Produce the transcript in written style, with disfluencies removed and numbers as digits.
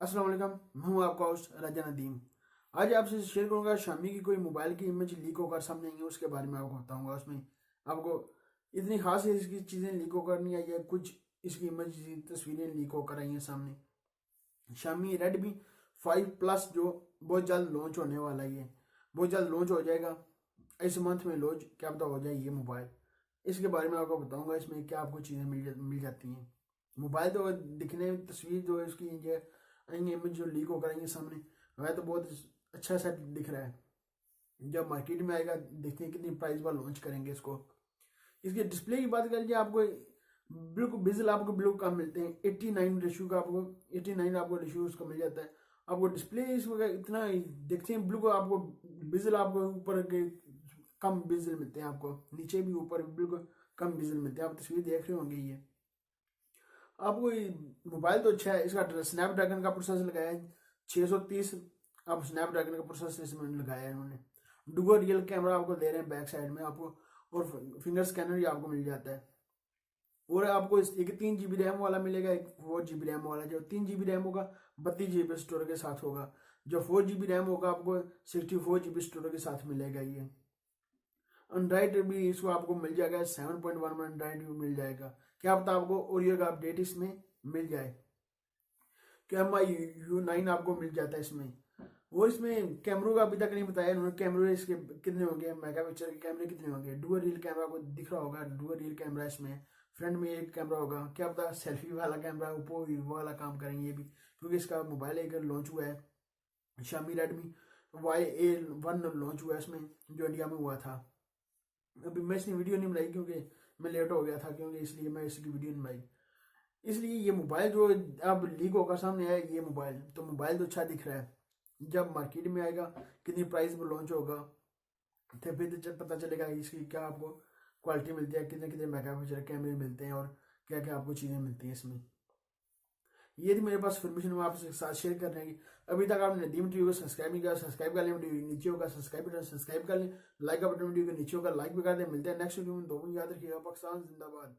अस्सलाम वालेकुम, मैं हूं आपका होस्ट राजा नदीम। आज आपसे शेयर करूंगा शामी की कोई मोबाइल की इमेज लीक होकर सामने आई है, उसके बारे में आपको बताऊंगा। उसमें आपको इतनी खास इसकी चीज़ें लीक होकर नहीं आई है, कुछ इसकी इमेज तस्वीरें लीक होकर आई हैं सामने। शामी रेडमी 5 प्लस जो बहुत जल्द लॉन्च होने वाला है, ये बहुत जल्द लॉन्च हो जाएगा। इस मंथ में लॉन्च क्या पता हो जाए ये मोबाइल। इसके बारे में आपको बताऊंगा इसमें क्या आपको चीज़ें मिल जाती हैं। मोबाइल तो दिखने में तस्वीर जो है उसकी ये इमेज जो लीक होकर आएंगे सामने, वह तो बहुत अच्छा सा दिख रहा है। जब मार्केट में आएगा देखते हैं कितनी प्राइस पर लॉन्च करेंगे इसको। इसके डिस्प्ले की बात करें आपको बिल्कुल बिजल आपको बिल्कुल कम मिलते हैं। 89 रेशियो का आपको 89 आपको रेशियो उसका मिल जाता है। आपको डिस्प्ले इसमें इतना देखते हैं बिल्कुल आपको बिजल आपको ऊपर के कम बिजल मिलते हैं, आपको नीचे भी ऊपर बिल्कुल कम बिजल मिलते हैं। आप तस्वीर देख रहे होंगे ये आपको मोबाइल तो अच्छा है। इसका स्नैपड्रैगन का प्रोसेसर लगाया है 630। आप स्नैपड्रैगन का प्रोसेसर इसमें लगाया है इन्होंने। डुअल रियल कैमरा आपको दे रहे हैं बैक साइड में आपको, और फिंगर स्कैनर भी आपको मिल जाता है। और आपको एक 3 GB रैम वाला मिलेगा, एक 4 GB रैम वाला। जो 3 GB रैम होगा 32 GB स्टोरेज के साथ होगा। जो 4 GB रैम होगा आपको 64 GB स्टोरेज के साथ मिलेगा ये। एंड्राइड भी इसको आपको मिल जाएगा 7.1 एंड्राइड भी मिल जाएगा। क्या पता आपको ओरियो का अपडेट इसमें मिल जाए। MI U9 आपको मिल जाता है इसमें। और इसमें कैमरों का अभी तक नहीं बताया इन्होंने, कैमरे इसके कितने होंगे, मेगापिक्सल के कैमरे कितने होंगे। डुअल रियल कैमरा आपको दिख रहा होगा, डुअल रियल कैमरा इसमें फ्रंट में एक कैमरा होगा। क्या पता सेल्फी वाला कैमरा ओप्पो वीवो वाला काम करेंगे ये भी, क्योंकि इसका मोबाइल एक लॉन्च हुआ है। Xiaomi Redmi YA1 लॉन्च हुआ है इसमें, जो इंडिया में हुआ था। अभी मैं इसकी वीडियो नहीं बनाई क्योंकि मैं लेट हो गया था, क्योंकि इसलिए मैं इसकी वीडियो नहीं बनाई। इसलिए ये मोबाइल जो अब लीक होकर सामने आया ये मोबाइल तो अच्छा दिख रहा है। जब मार्केट में आएगा कितनी प्राइस पर लॉन्च होगा तो फिर पता चलेगा इसकी क्या आपको क्वालिटी मिलती है, कितने कितने मेगापिक्सल कैमरे मिलते हैं और क्या क्या आपको चीज़ें मिलती हैं इसमें। ये थी मेरे पास इन्फॉर्मेशन मैं आपके साथ शेयर करने की। अभी तक आपने नदीम टीवी को सब्सक्राइब नहीं किया, सब्सक्राइब कर लें। वीडियो नीचे होगा सब्सक्राइब बटन, सब्सक्राइब कर लें। लाइक का बटन वीडियो के नीचे होगा, लाइक भी कर दें। मिलते हैं नेक्स्ट वीडियो में। दो याद रखिएगा। पाकिस्तान जिंदाबाद।